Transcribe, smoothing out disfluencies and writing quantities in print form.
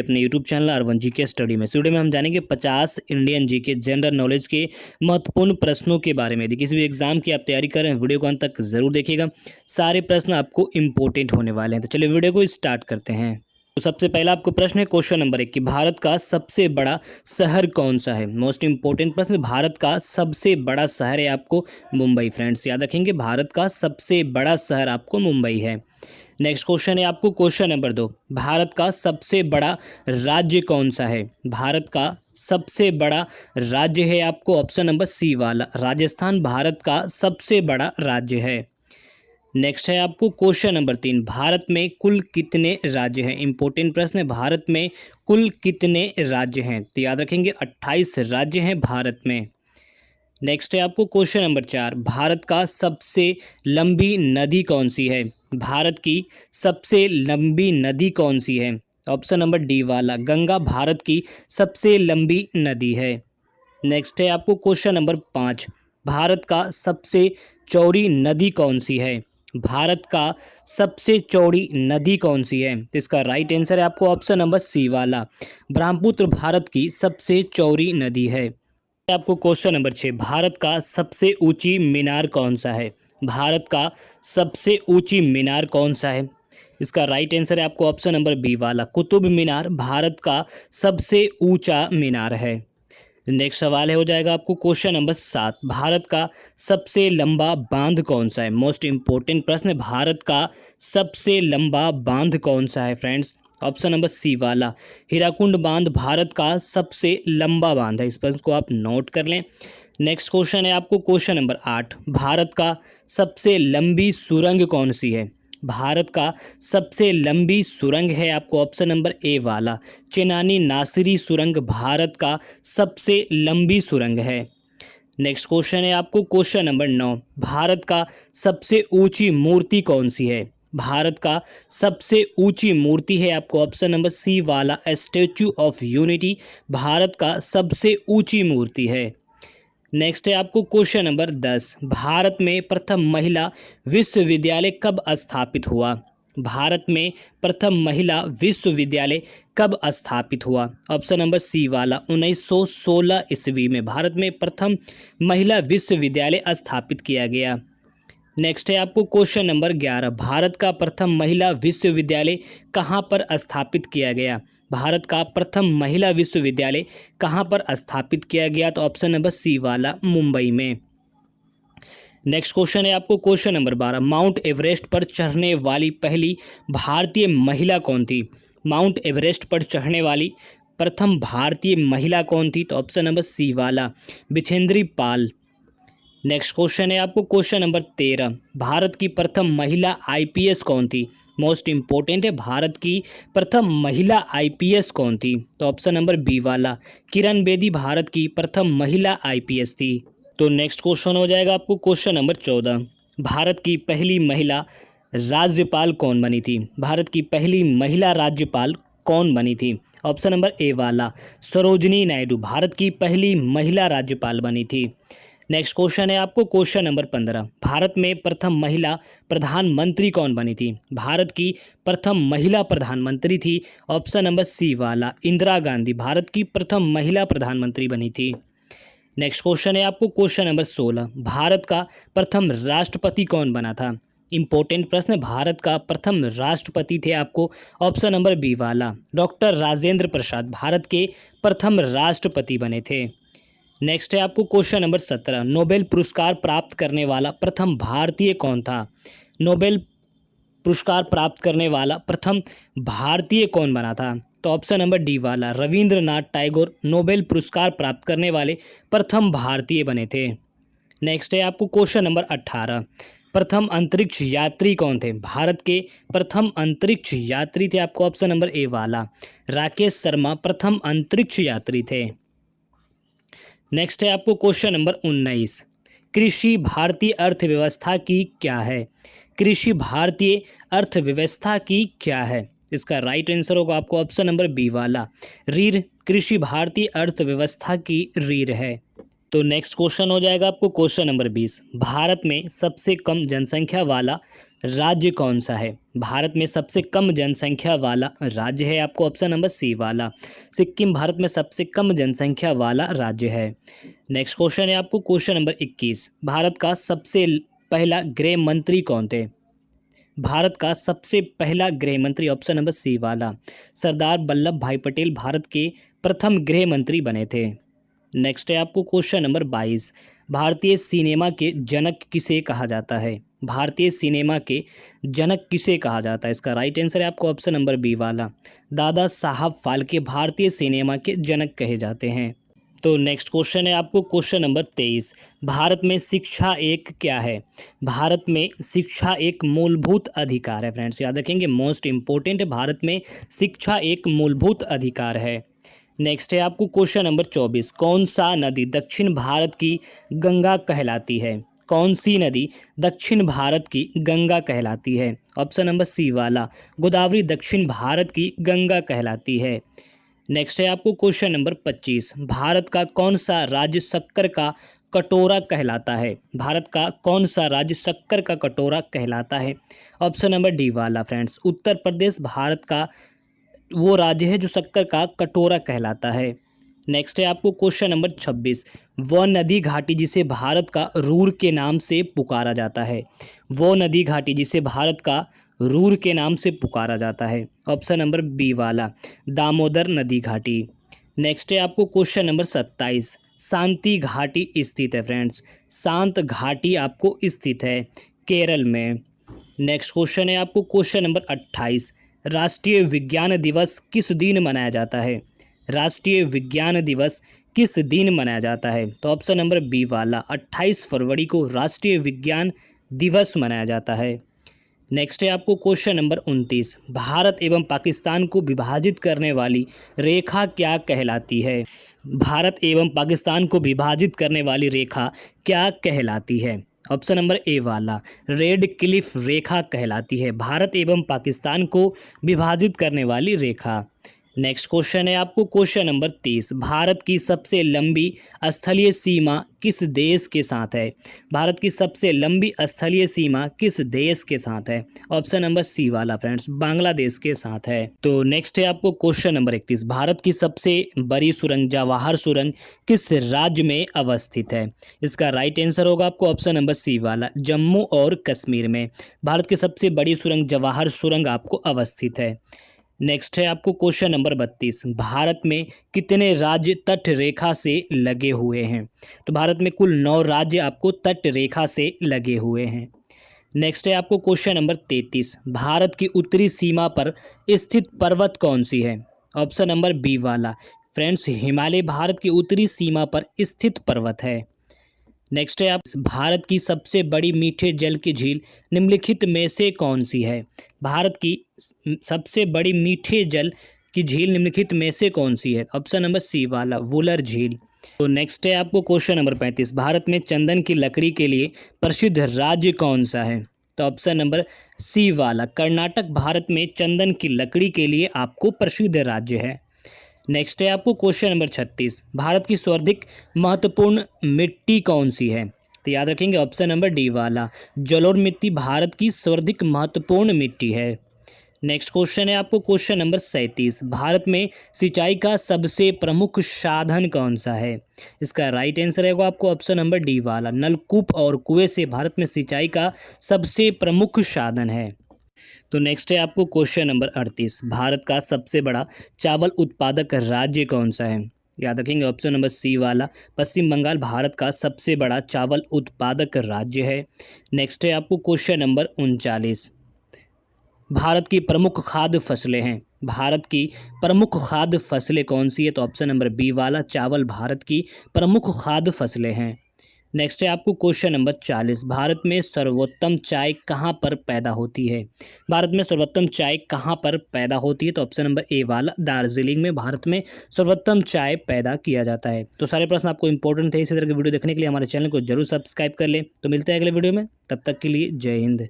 अपने YouTube channel R1 GK study में। इस वीडियो में हम जानेंगे 50 इंडियन जीके जनरल नॉलेज के महत्वपूर्ण प्रश्नों के बारे में। यदि किसी भी एग्जाम की आप तैयारी कर रहे हैं, वीडियो को अंत तक जरूर देखिएगा। सारे प्रश्न आपको इंपॉर्टेंट होने वाले हैं। तो चलिए वीडियो को स्टार्ट करते हैं। तो सबसे पहला आपको प्रश्न है क्वेश्चन नंबर 1 कि भारत का सबसे बड़ा शहर कौन सा है। मोस्ट इंपॉर्टेंट प्रश्न, भारत का सबसे बड़ा शहर है आपको मुंबई। फ्रेंड्स याद रखेंगे, भारत का सबसे बड़ा शहर आपको मुंबई है। नेक्स्ट क्वेश्चन है आपको क्वेश्चन नंबर 2, भारत का सबसे बड़ा राज्य कौन सा है। भारत का सबसे बड़ा राज्य है आपको ऑप्शन नंबर सी वाला राजस्थान, भारत का सबसे बड़ा राज्य है। नेक्स्ट है आपको क्वेश्चन नंबर 3, भारत में कुल कितने राज्य हैं। इंपॉर्टेंट प्रश्न है, भारत में कुल कितने राज्य हैं। तो याद रखेंगे 28 राज्य हैं भारत में। नेक्स्ट है आपको क्वेश्चन नंबर 4, भारत का सबसे लंबी नदी कौन सी है। भारत की सबसे लंबी नदी कौन सी है। ऑप्शन नंबर डी वाला गंगा भारत की सबसे लंबी नदी है। नेक्स्ट है आपको क्वेश्चन नंबर 5, भारत का सबसे चौड़ी नदी कौन सी है। भारत का सबसे चौड़ी नदी कौन सी है। तो इसका राइट आंसर है आपको ऑप्शन नंबर सी वाला ब्रह्मपुत्र भारत की सबसे चौड़ी नदी है। आपको क्वेश्चन नंबर 6, भारत का सबसे ऊंची मीनार कौन सा है। भारत का सबसे ऊंची मीनार कौन सा है। इसका राइट आंसर है आपको ऑप्शन नंबर बी वाला कुतुब मीनार भारत का सबसे ऊंचा मीनार है। नेक्स्ट सवाल है हो जाएगा आपको क्वेश्चन नंबर 7, भारत का सबसे लंबा बांध कौन सा है। मोस्ट इंपॉर्टेंट प्रश्न है, भारत का सबसे लंबा बांध कौन सा है। फ्रेंड्स ऑप्शन नंबर सी वाला हीराकुंड बांध भारत का सबसे लंबा बांध है। इस प्रश्न को आप नोट कर लें। नेक्स्ट क्वेश्चन है आपको क्वेश्चन नंबर 8, भारत का सबसे लंबी सुरंग कौन सी है। भारत का सबसे लंबी सुरंग है आपको ऑप्शन नंबर ए वाला चेनानी नासिरी सुरंग भारत का सबसे लंबी सुरंग है। नेक्स्ट क्वेश्चन है आपको क्वेश्चन नंबर 9, भारत का सबसे ऊंची मूर्ति कौन सी है। भारत का सबसे ऊंची मूर्ति है आपको ऑप्शन नंबर सी वाला स्टैच्यू ऑफ यूनिटी भारत का सबसे ऊंची मूर्ति है। नेक्स्ट है आपको क्वेश्चन नंबर 10, भारत में प्रथम महिला विश्वविद्यालय कब स्थापित हुआ। भारत में प्रथम महिला विश्वविद्यालय कब स्थापित हुआ। ऑप्शन नंबर सी वाला 1916 ईस्वी में भारत में प्रथम महिला विश्वविद्यालय स्थापित किया गया। नेक्स्ट है आपको क्वेश्चन नंबर 11, भारत का प्रथम महिला विश्वविद्यालय कहाँ पर स्थापित किया गया। भारत का प्रथम महिला विश्वविद्यालय कहाँ पर स्थापित किया गया। तो ऑप्शन नंबर सी वाला मुंबई में। नेक्स्ट क्वेश्चन है आपको क्वेश्चन नंबर 12, माउंट एवरेस्ट पर चढ़ने वाली पहली भारतीय महिला कौन थी। माउंट एवरेस्ट पर चढ़ने वाली प्रथम भारतीय महिला कौन थी। तो ऑप्शन नंबर सी वाला बिछेंद्री पाल। नेक्स्ट क्वेश्चन है आपको क्वेश्चन नंबर 13, भारत की प्रथम महिला आईपीएस कौन थी। मोस्ट इंपॉर्टेंट है, भारत की प्रथम महिला आईपीएस कौन थी। तो ऑप्शन नंबर बी वाला किरण बेदी भारत की प्रथम महिला आईपीएस थी। तो नेक्स्ट क्वेश्चन हो जाएगा आपको क्वेश्चन नंबर 14, भारत की पहली महिला राज्यपाल कौन बनी थी। भारत की पहली महिला राज्यपाल कौन बनी थी। ऑप्शन नंबर ए वाला सरोजिनी नायडू भारत की पहली महिला राज्यपाल बनी थी। नेक्स्ट क्वेश्चन है आपको क्वेश्चन नंबर 15, भारत में प्रथम महिला प्रधानमंत्री कौन बनी थी। भारत की प्रथम महिला प्रधानमंत्री थी ऑप्शन नंबर सी वाला इंदिरा गांधी भारत की प्रथम महिला प्रधानमंत्री बनी थी। नेक्स्ट क्वेश्चन है आपको क्वेश्चन नंबर 16, भारत का प्रथम राष्ट्रपति कौन बना था। इंपॉर्टेंट प्रश्न, भारत का प्रथम राष्ट्रपति थे आपको ऑप्शन नंबर बी वाला डॉक्टर राजेंद्र प्रसाद भारत के प्रथम राष्ट्रपति बने थे। नेक्स्ट है आपको क्वेश्चन नंबर 17, नोबेल पुरस्कार प्राप्त करने वाला प्रथम भारतीय कौन था। नोबेल पुरस्कार प्राप्त करने वाला प्रथम भारतीय कौन बना था। तो ऑप्शन नंबर डी वाला रविंद्रनाथ टैगोर नोबेल पुरस्कार प्राप्त करने वाले प्रथम भारतीय बने थे। नेक्स्ट है आपको क्वेश्चन नंबर 18, प्रथम अंतरिक्ष यात्री कौन थे। भारत के प्रथम अंतरिक्ष यात्री थे आपको ऑप्शन नंबर ए वाला राकेश शर्मा प्रथम अंतरिक्ष यात्री थे। नेक्स्ट है आपको क्वेश्चन नंबर 19, कृषि भारतीय अर्थव्यवस्था की क्या है। कृषि भारतीय अर्थव्यवस्था की क्या है। इसका राइट आंसर होगा आपको ऑप्शन नंबर बी वाला रीढ़। कृषि भारतीय अर्थव्यवस्था की रीढ़ है। तो नेक्स्ट क्वेश्चन हो जाएगा आपको क्वेश्चन नंबर 20। भारत में सबसे कम जनसंख्या वाला राज्य कौन सा है? भारत में सबसे कम जनसंख्या वाला राज्य है आपको ऑप्शन नंबर सी वाला सिक्किम भारत में सबसे कम जनसंख्या वाला राज्य है। नेक्स्ट क्वेश्चन है आपको क्वेश्चन नंबर 21। भारत का सबसे पहला गृह मंत्री कौन थे? भारत का सबसे पहला गृह मंत्री ऑप्शन नंबर सी वाला सरदार वल्लभ भाई पटेल भारत के प्रथम गृह मंत्री बने थे। नेक्स्ट है आपको क्वेश्चन नंबर 22। भारतीय सिनेमा के जनक किसे कहा जाता है? भारतीय सिनेमा के जनक किसे कहा जाता है? इसका राइट आंसर है आपको ऑप्शन नंबर बी वाला दादा साहब फाल्के भारतीय सिनेमा के जनक कहे जाते हैं। तो नेक्स्ट क्वेश्चन है आपको क्वेश्चन नंबर 23। भारत में शिक्षा एक क्या है? भारत में शिक्षा एक मूलभूत अधिकार है। फ्रेंड्स याद रखेंगे, मोस्ट इंपॉर्टेंट, भारत में शिक्षा एक मूलभूत अधिकार है। नेक्स्ट है आपको क्वेश्चन नंबर 24। कौन सा नदी दक्षिण भारत की गंगा कहलाती है? कौन सी नदी दक्षिण भारत की गंगा कहलाती है? ऑप्शन नंबर सी वाला गोदावरी दक्षिण भारत की गंगा कहलाती है। नेक्स्ट है आपको क्वेश्चन नंबर 25। भारत का कौन सा राज्य शक्कर का कटोरा कहलाता है? भारत का कौन सा राज्य शक्कर का कटोरा कहलाता है? ऑप्शन नंबर डी वाला फ्रेंड्स उत्तर प्रदेश भारत का वो राज्य है जो शक्कर का कटोरा कहलाता है। नेक्स्ट है आपको क्वेश्चन नंबर 26। वह नदी घाटी जिसे भारत का रूर के नाम से पुकारा जाता है? वो नदी घाटी जिसे भारत का रूर के नाम से पुकारा जाता है? ऑप्शन नंबर बी वाला दामोदर नदी घाटी। नेक्स्ट है आपको क्वेश्चन नंबर 27। शांति घाटी स्थित है फ्रेंड्स, शांत घाटी आपको स्थित है केरल में। नेक्स्ट क्वेश्चन है आपको क्वेश्चन नंबर 28। राष्ट्रीय विज्ञान दिवस किस दिन मनाया जाता है? राष्ट्रीय विज्ञान दिवस किस दिन मनाया जाता है? तो ऑप्शन नंबर बी वाला 28 फरवरी को राष्ट्रीय विज्ञान दिवस मनाया जाता है। नेक्स्ट है आपको क्वेश्चन नंबर 29। भारत एवं पाकिस्तान को विभाजित करने वाली रेखा क्या कहलाती है? भारत एवं पाकिस्तान को विभाजित करने वाली रेखा क्या कहलाती है? ऑप्शन नंबर ए वाला रेड क्लिफ रेखा कहलाती है भारत एवं पाकिस्तान को विभाजित करने वाली रेखा। नेक्स्ट क्वेश्चन है आपको क्वेश्चन नंबर 30। भारत की सबसे लंबी स्थलीय सीमा किस देश के साथ है? भारत की सबसे लंबी स्थलीय सीमा किस देश के साथ है? ऑप्शन नंबर सी वाला फ्रेंड्स बांग्लादेश के साथ है। तो नेक्स्ट है आपको क्वेश्चन नंबर 31। भारत की सबसे बड़ी सुरंग जवाहर सुरंग किस राज्य में अवस्थित है? इसका राइट आंसर होगा आपको ऑप्शन नंबर सी वाला जम्मू और कश्मीर में भारत की सबसे बड़ी सुरंग जवाहर सुरंग आपको अवस्थित है। नेक्स्ट है आपको क्वेश्चन नंबर 32। भारत में कितने राज्य तट रेखा से लगे हुए हैं? तो भारत में कुल 9 राज्य आपको तट रेखा से लगे हुए हैं। नेक्स्ट है आपको क्वेश्चन नंबर 33। भारत की उत्तरी सीमा पर स्थित पर्वत कौन सी है? ऑप्शन नंबर बी वाला फ्रेंड्स हिमालय भारत की उत्तरी सीमा पर स्थित पर्वत है। नेक्स्ट है आप भारत की सबसे बड़ी मीठे जल की झील निम्नलिखित में से कौन सी है? भारत की सबसे बड़ी मीठे जल की झील निम्नलिखित में से कौन सी है? ऑप्शन नंबर सी वाला वुलर झील। तो नेक्स्ट है आपको क्वेश्चन नंबर 35। भारत में चंदन की लकड़ी के लिए प्रसिद्ध राज्य कौन सा है? तो ऑप्शन नंबर सी वाला कर्नाटक भारत में चंदन की लकड़ी के लिए आपको प्रसिद्ध राज्य है। नेक्स्ट है आपको क्वेश्चन नंबर 36। भारत की सर्वाधिक महत्वपूर्ण मिट्टी कौन सी है? तो याद रखेंगे ऑप्शन नंबर डी वाला जलोढ़ मिट्टी भारत की सर्वाधिक महत्वपूर्ण मिट्टी है। नेक्स्ट क्वेश्चन है आपको क्वेश्चन नंबर 37। भारत में सिंचाई का सबसे प्रमुख साधन कौन सा है? इसका राइट आंसर रहेगा आपको ऑप्शन नंबर डी वाला नलकूप और कुएं से भारत में सिंचाई का सबसे प्रमुख साधन है। तो नेक्स्ट है आपको क्वेश्चन नंबर 38। भारत का सबसे बड़ा चावल उत्पादक राज्य कौन सा है? याद रखेंगे ऑप्शन नंबर सी वाला पश्चिम बंगाल भारत का सबसे बड़ा चावल उत्पादक राज्य है। नेक्स्ट है आपको क्वेश्चन नंबर 39। भारत की प्रमुख खाद्य फसलें हैं। भारत की प्रमुख खाद्य फसलें कौन सी है? तो ऑप्शन नंबर बी वाला चावल भारत की प्रमुख खाद्य फसलें हैं। नेक्स्ट है आपको क्वेश्चन नंबर 40। भारत में सर्वोत्तम चाय कहाँ पर पैदा होती है? भारत में सर्वोत्तम चाय कहाँ पर पैदा होती है? तो ऑप्शन नंबर ए वाला दार्जिलिंग में भारत में सर्वोत्तम चाय पैदा किया जाता है। तो सारे प्रश्न आपको इंपॉर्टेंट थे। इसी तरह की वीडियो देखने के लिए हमारे चैनल को जरूर सब्सक्राइब कर लें। तो मिलते हैं अगले वीडियो में, तब तक के लिए जय हिंद।